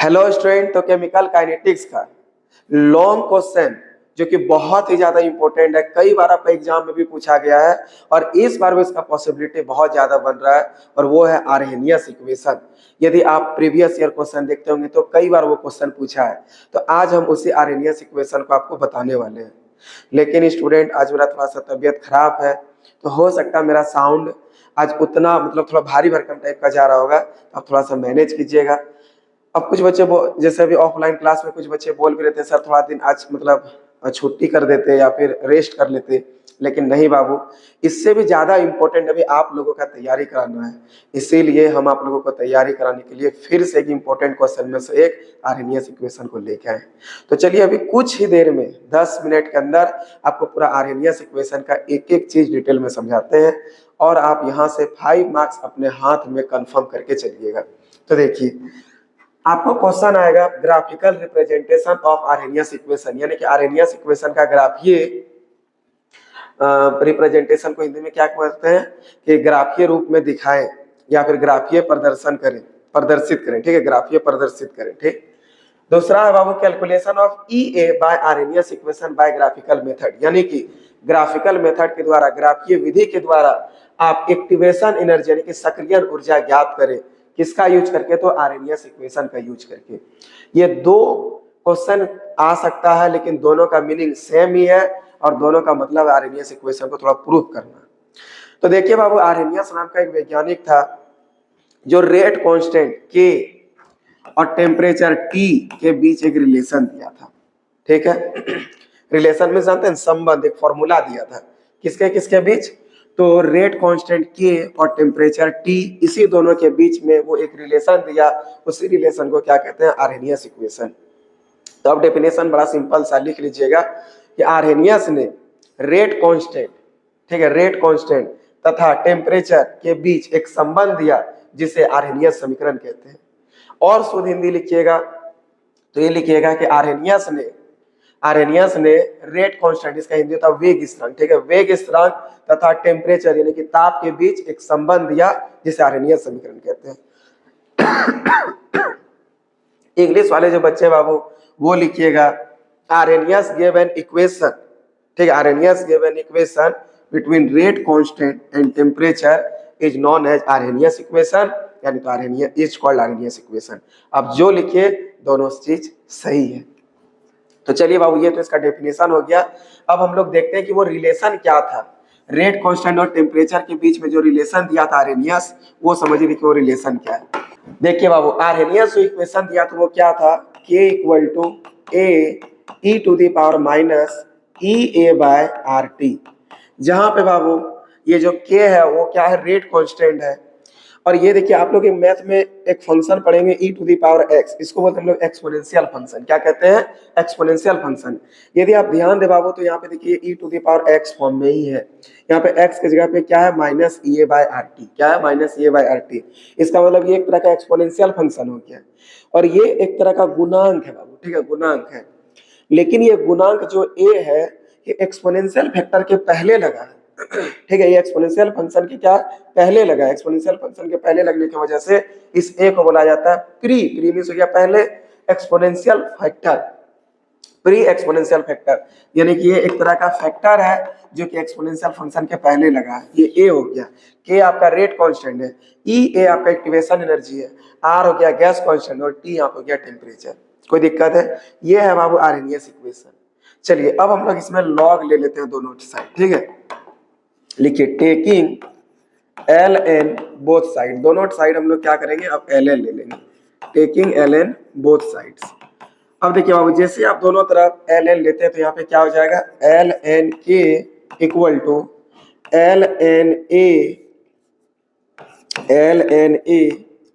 Hello student, तो chemical kinetics का long question जो कि बहुत ही ज्यादा इंपॉर्टेंट है, कई बार आपका एग्जाम में भी पूछा गया है और इस बार भी इसका पॉसिबिलिटी बहुत ज्यादा बन रहा है और वो है आर्हेनियस इक्वेशन। यदि आप प्रीवियस ईयर क्वेश्चन देखते होंगे तो कई बार वो क्वेश्चन पूछा है, तो आज हम उसी आर्हेनियस इक्वेशन को आपको बताने वाले हैं। लेकिन स्टूडेंट, आज मेरा थोड़ा सा तबियत खराब है, तो हो सकता है मेरा साउंड आज उतना थोड़ा भारी भरकम टाइप का जा रहा होगा, तो आप थोड़ा सा मैनेज कीजिएगा। अब कुछ बच्चे जैसे अभी ऑफलाइन क्लास में कुछ बच्चे बोल भी रहे थे, सर थोड़ा दिन आज छुट्टी कर देते या फिर रेस्ट कर लेते, लेकिन नहीं बाबू, इससे भी ज़्यादा इम्पोर्टेंट अभी आप लोगों का तैयारी कराना है। इसीलिए हम आप लोगों को तैयारी कराने के लिए फिर से एक इम्पोर्टेंट क्वेश्चन में से एक आर्हेनियस इक्वेशन को लेके आए। तो चलिए अभी कुछ ही देर में 10 मिनट के अंदर आपको पूरा आर्हेनियस इक्वेशन का एक एक चीज डिटेल में समझाते हैं और आप यहाँ से 5 मार्क्स अपने हाथ में कन्फर्म करके चलिएगा। तो देखिए, आपको क्वेश्चन आएगा graphical representation of Arrhenius equation, यानी कि आर्हेनियस इक्वेशन का ग्राफीय रिप्रेजेंटेशन को हिंदी में क्या कहते हैं कि ग्राफीय रूप में दिखाएं या फिर ग्राफीय प्रदर्शित करें। ठीक है, ग्राफीय प्रदर्शित करें। ठीक। दूसरा है बाबू calculation of E A by Arrhenius equation by graphical method, यानी कि ग्राफिकल मेथड के द्वारा, ग्राफीय विधि के द्वारा आप एक्टिवेशन एनर्जी यानी कि सक्रियण ऊर्जा ज्ञात करें। किसका यूज करके? तो आर्हेनियस इक्वेशन का यूज करके। ये दो क्वेश्चन आ सकता है, लेकिन दोनों का मीनिंग सेम ही है और दोनों का मतलब आर्हेनियस इक्वेशन को थोड़ा प्रूफ करना। तो देखिए बाबू, आर्हेनियस नाम का एक वैज्ञानिक था जो रेट कांस्टेंट के और टेम्परेचर टी के बीच एक रिलेशन दिया था। ठीक है, रिलेशन में जानते हैं, संबंध, एक फॉर्मूला दिया था किसके किसके बीच? तो रेट कांस्टेंट के और टेम्परेचर टी, इसी दोनों के बीच में वो एक रिलेशन दिया। उसी रिलेशन को क्या कहते हैं? Arrhenius equation. तो अब डेफिनेशन बड़ा सिंपल सा लिख लीजिएगा कि आर्हेनियस ने रेट कांस्टेंट, ठीक है, रेट कांस्टेंट तथा टेम्परेचर के बीच एक संबंध दिया जिसे आर्हेनियस समीकरण कहते हैं। और शुद्ध हिंदी लिखिएगा तो ये लिखिएगा कि आर्हेनियस ने रेट कांस्टेंट, इसका हिंदी होता है वेग स्थिरांक, ठीक है, वेग स्थिरांक तथा टेम्परेचर यानी कि ताप के बीच एक संबंध दिया जिसे आर्हेनियस समीकरण कहते हैं। इंग्लिश वाले जो बच्चे बाबू वो लिखिएगा आर्हेनियस गिव एन इक्वेशन, ठीक है, Arrhenius give an equation between rate constant and temperature is known as Arrhenius equation, यानी तो Arrhenius is called Arrhenius equation. अब जो लिखिए दोनों चीज सही है। तो चलिए बाबू, ये तो इसका डेफिनेशन हो गया। अब हम लोग देखते हैं कि वो रिलेशन क्या था। रेट कांस्टेंट और टेम्परेचर के बीच में जो रिलेशन दिया था आर्हेनियस, वो समझिए कि वो रिलेशन क्या है। देखिए बाबू, आर्हेनियस जो इक्वेशन दिया था वो क्या था? K equal to A E to the power minus E A by R T. जहां पे बाबू ये जो K है वो क्या है? रेट कांस्टेंट है। और ये देखिए, आप लोग मैथ में एक फंक्शन पढ़ेंगे ई टू दी पावर एक्स, इसको बोलते हैं हम लोग एक्सपोनेंशियल फंक्शन। क्या कहते हैं? Exponential function. यदि आप ध्यान दे बाबू तो यहाँ पे देखिए E to the power X form में ही है। यहाँ पे एक्स की जगह पे क्या है? Minus E A by R T. क्या है? Minus E A by R T. इसका मतलब ये एक तरह का एक्सपोनेंशियल फंक्शन हो गया और ये एक तरह का गुणांक है बाबू, ठीक है, गुणांक है। लेकिन ये गुणांक जो ए है ये एक्सपोनेंशियल फैक्टर के पहले लगा है। ठीक है, ये एक्सपोनेंशियल फंक्शन के क्या पहले लगा है। एक्सपोनेंशियल फंक्शन के पहले लगने की वजह से इस ए को बोला जाता है प्री मींस हो गया पहले, exponential factor, pre exponential factor, यानी कि ये एक तरह का फैक्टर है जो कि एक्सपोनेंशियल फंक्शन के पहले लगा है। ये ए हो गया, के आपका रेट कांस्टेंट है, ई ए आपका एक्टिवेशन एनर्जी है, आर हो गया गैस कांस्टेंट और टी यहाँ हो गया टेम्परेचर। कोई दिक्कत है? ये है बाबू आर्हेनियस इक्वेशन। चलिए अब हम लोग इसमें लॉग ले लेते हैं दोनों साइड। ठीक है, लिखिए taking L N both side, दोनों साइड हम लोग क्या करेंगे? अब एल एन ले लेंगे, taking L N both sides. अब देखिए बाबू, जैसे आप दोनों तरफ एल एन लेते हैं तो यहाँ पे क्या हो जाएगा? एल एन के equal to L N A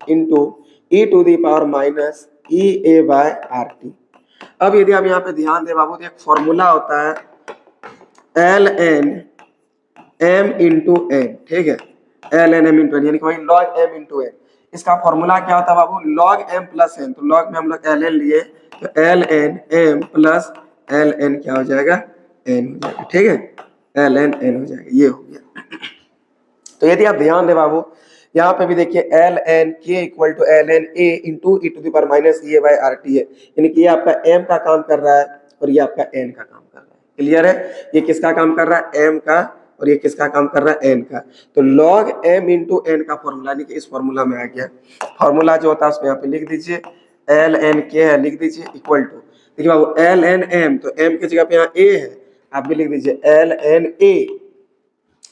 into E to the power minus E A by R T. अब यदि आप यहाँ पे ध्यान दें बाबू तो एक फॉर्मूला होता है L N M into N, ठीक है, L N M into N, यानी कि वही लॉग एम इंटू एन। इसका फॉर्मूला क्या होता है बाबू? Log M plus N. तो लॉग में हम लोग एल एन लिए तो L N M plus L N क्या हो जाएगा? एन हो जाएगा। ठीक है, एल एन एन हो जाएगा, ये हो गया। तो यदि आप ध्यान दें बाबू, यहाँ पे भी देखिए एल एन के equal to L N A into E to the power minus E A by R T है, यानी कि ये आपका एम का काम कर रहा है और ये आपका एन का काम कर रहा है। क्लियर है? ये किसका काम कर रहा है? एम का, और ये किसका काम कर रहा है? एन का। तो लॉग एम इंटू एन का फॉर्मूला, यानी कि इस फॉर्मूला में आ गया। फॉर्मूला जो होता है उसमें यहाँ पे लिख दीजिए एल एन के है, लिख दीजिए इक्वल टू, देखिए बाबू एल एन एम, तो एम की जगह पे यहाँ ए है, आप भी लिख दीजिए एल एन ए,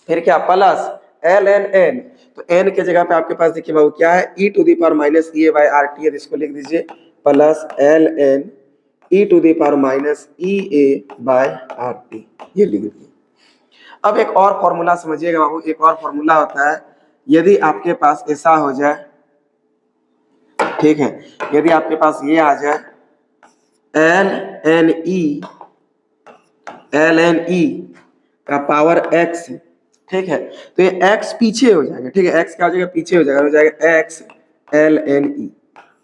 फिर क्या प्लस एल एन एन, तो एन के जगह पे आपके पास देखिए बाबू क्या है? E to the power minus E A by R T है, इसको लिख दीजिए plus L N E to the power minus E A by R T, ये लिख दीजिए। अब एक और फॉर्मूला समझिएगा बाबू, एक और फॉर्मूला होता है, यदि आपके पास ऐसा हो जाए, ठीक है, यदि आपके पास ये आ जाए एल एन ई का पावर एक्स, ठीक है, तो ये x पीछे हो जाएगा, ठीक है, x क्या हो जाएगा? पीछे हो जाएगा x एल एन ई,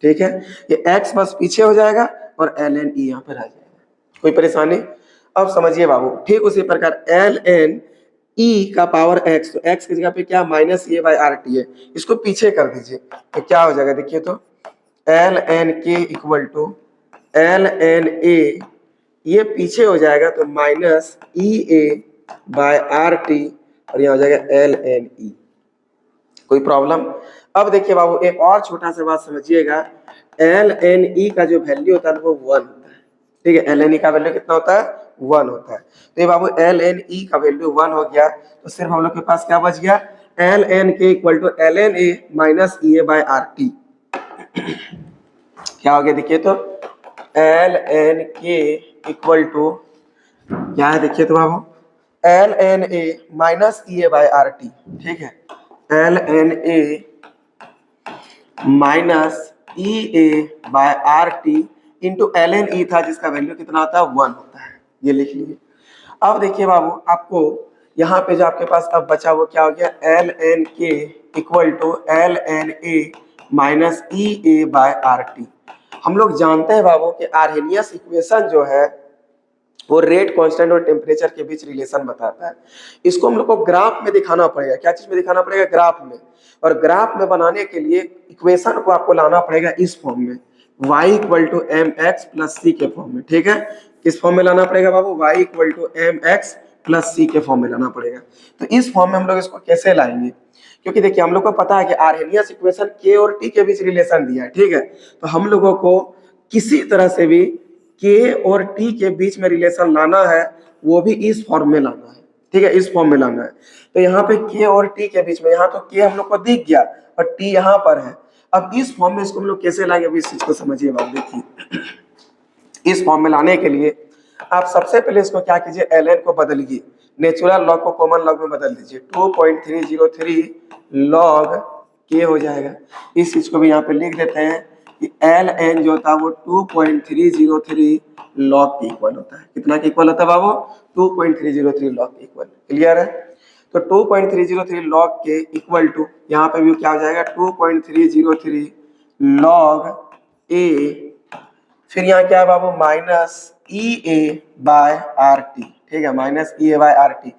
ठीक है, ये x बस पीछे हो जाएगा और एल एन ई यहाँ पर आ जाएगा। कोई परेशानी? अब समझिए बाबू, ठीक उसी प्रकार एल एन ई का पावर x, तो x की जगह पे क्या? Minus A by R T है, इसको पीछे कर दीजिए तो क्या हो जाएगा? देखिए तो एल एन के equal to L N A, ये पीछे हो जाएगा तो minus E A by R T, और यहाँ हो जाएगा एल एन ई। कोई प्रॉब्लम? अब देखिए बाबू एक और छोटा सा बात समझिएगा, एल एन ई का जो वैल्यू होता है वो 1 होता है, ठीक है, एल एन ई का वैल्यू कितना होता है? 1 होता है। तो ये बाबू एल एन ई का वैल्यू 1 हो गया, तो सिर्फ हम लोग के पास क्या बच गया? एल एन के equal to L N A minus E A by R T. क्या हो गया? देखिए तो एल एन के इक्वल टू क्या है? देखिए तो बाबू L N A minus E A by R T, ठीक है, L N A minus E A by R T into L N E था जिसका वैल्यू कितना होता है? 1 होता है, ये लिख लीजिए। अब देखिए बाबू आपको यहाँ पे जो आपके पास अब बचा वो क्या हो गया? एल एन के equal to L N A minus E A by R T. हम लोग जानते हैं बाबू कि आर्हेनियस इक्वेशन जो है वो रेट कांस्टेंट और टेम्परेचर के बीच रिलेशन बताता है। इसको हम लोग को ग्राफ में दिखाना पड़ेगा। क्या चीज में दिखाना पड़ेगा? ग्राफ में। और ग्राफ में बनाने के लिए इक्वेशन को आपको लाना पड़ेगा इस फॉर्म में, y equal to M X plus C के फॉर्म में, ठीक है। किस फॉर्म में लाना पड़ेगा बाबू? y equal to M X plus C के फॉर्म में लाना पड़ेगा। तो इस फॉर्म में हम लोग इसको कैसे लाएंगे? क्योंकि देखिए हम लोग को पता है कि आर्हेनियस इक्वेशन k और t के बीच रिलेशन दिया है, ठीक है। तो हम लोगों को किसी तरह से भी k और t के बीच में रिलेशन लाना है, वो भी इस फॉर्म में लाना है, ठीक है, इस फॉर्म में लाना है। तो यहाँ पे k और t के बीच में, यहाँ तो k हम लोग को दिख गया और t यहाँ पर है। अब इस फॉर्म में इसको हम लोग कैसे लाएंगे, अभी इस चीज को समझिए बात। देखिए इस फॉर्म में लाने के लिए आप सबसे पहले इसको क्या कीजिए, ln को बदलिए, नेचुरल लॉग को कॉमन लॉग में बदल दीजिए, 2.303 लॉग k हो जाएगा। इस चीज को भी यहाँ पे लिख देते हैं कि ln जो होता है वो 2.303 लॉग के इक्वल होता है। कितना के इक्वल होता है बाबू? 2.303 लॉग के इक्वल। क्लियर है? तो 2.303 लॉग के इक्वल टू यहाँ पे भी क्या हो जाएगा? 2.303 लॉग a, फिर यहाँ क्या है बाबू? Minus E A by R T, ठीक है, minus E A by R T.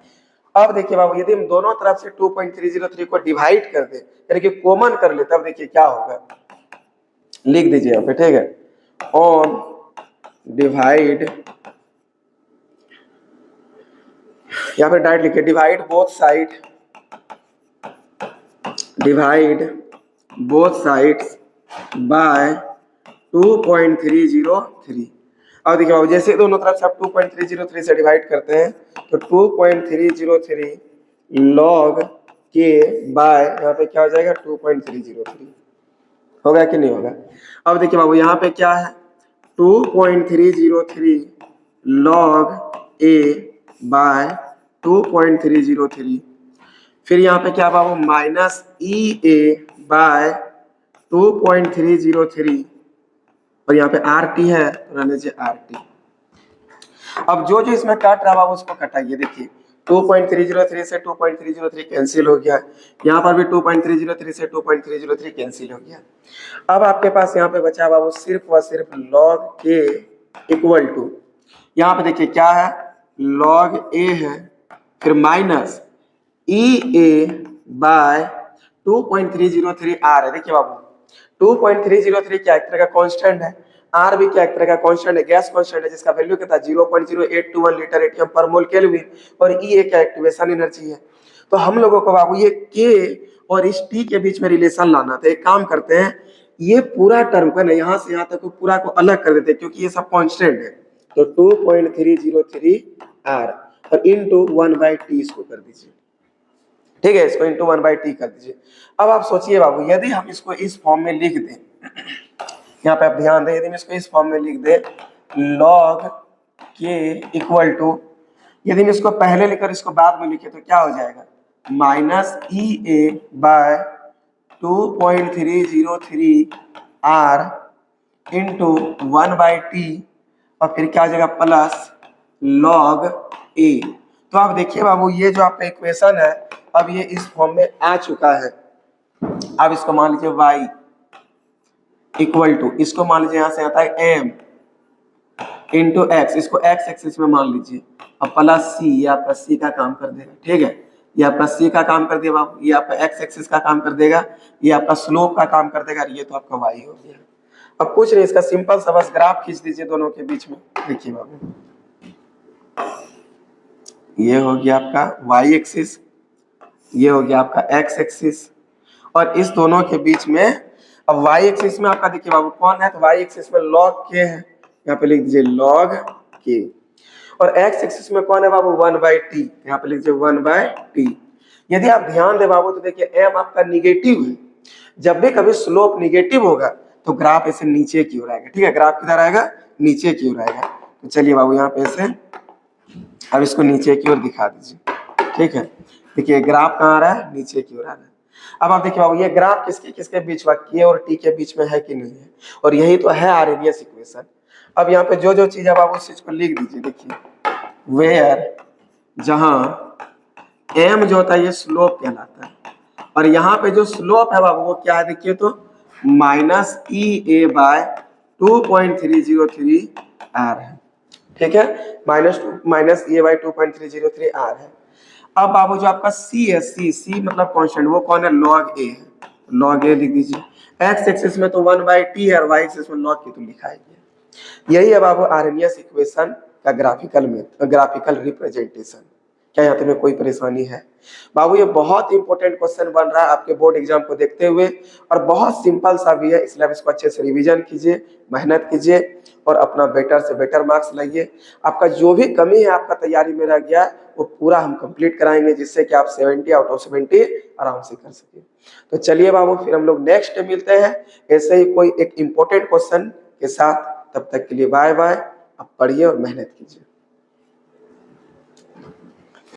अब देखिए बाबू यदि हम दोनों तरफ से 2.303 को डिवाइड कर दे, यानी कि कॉमन कर ले, तब देखिए क्या होगा, लिख दीजिए यहाँ पे, ठीक है, ऑन डिवाइड, यहाँ पे डायरेक्ट लिखिए divide both side, divide both sides by 2.303। अब देखिए बाबू जैसे दोनों तरफ से आप 2.303 से डिवाइड करते हैं तो 2.303 लॉग के बाय यहाँ पे क्या हो जाएगा? 2.303 होगा कि नहीं होगा? अब देखिए बाबू यहाँ पे क्या है? 2.303 लॉग ए बाय 2.303, फिर यहाँ पे क्या बाबू? माइनस ई ए बाय 2.303, और यहाँ पे आर टी है तो रहने दीजिए आर टी। अब जो जो इसमें काट रहा बाबू उसको कटाइए। देखिए 2.303 से 2.303 कैंसिल हो गया, यहाँ पर भी 2.303 से 2.303 कैंसिल हो गया। अब आपके पास यहाँ पे बचा बाबू सिर्फ व सिर्फ लॉग के इक्वल टू, यहाँ पे देखिए क्या है? लॉग ए है, फिर minus E A by 2.303 R है। देखिए बाबू 2.303 क्या एक तरह का कांस्टेंट है, आर भी क्या एक तरह का कांस्टेंट है, गैस कांस्टेंट है, जिसका वैल्यू कितना 0.0821 लीटर एटीएम पर मोल केल्विन, और ई एक एक्टिवेशन एनर्जी है। तो हम लोगों को बाबू ये के और इस टी के बीच में रिलेशन लाना था। एक काम करते हैं, ये पूरा टर्म को ना यहाँ से यहाँ तक पूरा को अलग कर देते हैं, क्योंकि ये सब कांस्टेंट है। तो 2.303 आर और इनटू 1/t इसको कर दीजिए, ठीक है, इसको इंटू 1/t कर दीजिए। अब आप सोचिए बाबू, यदि हम इसको इस फॉर्म में लिख दें, यहाँ पे आप ध्यान दें, यदि हम इसको इस फॉर्म में लिख दें log k इक्वल टू, यदि हम इसको पहले लिखकर इसको बाद में लिखे तो क्या हो जाएगा, minus E A by 2.303 R into 1/t और फिर क्या हो जाएगा प्लस log a। तो आप देखिए बाबू, ये जो आपका इक्वेशन है अब ये इस फॉर्म में आ चुका है। अब इसको मान लीजिए y इक्वल टू, इसको मान लीजिए यहां से आता है m इंटू एक्स, इसको x एक्सिस में मान लीजिए, और प्लस c, ये आपका c का काम कर देगा, ठीक है, ये आपका c का काम कर देगा बाबू, ये आपका x एक्सिस का काम कर देगा, ये आपका स्लोप का काम कर देगा, ये तो आपका y हो गया। अब कुछ नहीं, इसका सिंपल सा बस ग्राफ खींच दीजिए दोनों के बीच में। देखिए बाबू, ये हो गया आपका y एक्सिस, ये हो गया आपका x एक्सिस, और इस दोनों के बीच में अब y एक्सिस में आपका देखिए बाबू कौन है, तो y एक्सिस में log k है, यहाँ पे लिख दीजिए log k, और x एक्सिस में कौन है बाबू 1/t, यहाँ पे लिख दीजिए 1/t। यदि आप ध्यान दे बाबू तो देखिए m आपका निगेटिव है, जब भी कभी स्लोप निगेटिव होगा तो ग्राफ ऐसे नीचे की ओर आएगा, ठीक है, ग्राफ किधर आएगा, नीचे की ओर आएगा। तो चलिए बाबू यहाँ पे ऐसे अब इसको नीचे की ओर दिखा दीजिए, ठीक है, देखिए ग्राफ कहाँ आ रहा है, नीचे की ओर आ रहा है। अब आप देखिए बाबू, ये ग्राफ किसके किसके बीच में, के और टी के बीच में है कि नहीं है, और यही तो है आर्हेनियस इक्वेशन। अब यहाँ पे जो जो चीज है बाबू उस चीज को लिख दीजिए। देखिए वेयर, जहां m जो होता है ये स्लोप कहलाता है, और यहाँ पे जो स्लोप है बाबू वो क्या है, देखिए तो minus E A by 2.303 R है, ठीक है, माइनस ए बाय 2.303 आर है। अब बाबू जो आपका सी है, सी मतलब कांस्टेंट, वो कौन है, log a है, log a लिख दीजिए। x एक्सिस में तो 1/t है और y एक्सिस में log k तो लिखा है। यही है बाबू आर्हेनियस इक्वेशन का ग्राफिकल रिप्रेजेंटेशन। क्या यहाँ में कोई परेशानी है बाबू? ये बहुत इंपॉर्टेंट क्वेश्चन बन रहा है आपके बोर्ड एग्जाम को देखते हुए, और बहुत सिंपल सा भी है, इसलिए आप इसको अच्छे से रिवीजन कीजिए, मेहनत कीजिए और अपना बेटर से बेटर मार्क्स लाइए। आपका जो भी कमी है आपका तैयारी में रह गया वो पूरा हम कंप्लीट कराएंगे, जिससे कि आप 70 आउट ऑफ 70 आराम से कर सके। तो चलिए बाबू, फिर हम लोग नेक्स्ट मिलते हैं ऐसे ही कोई एक इम्पोर्टेंट क्वेश्चन के साथ। तब तक के लिए बाय बाय। आप पढ़िए और मेहनत कीजिए।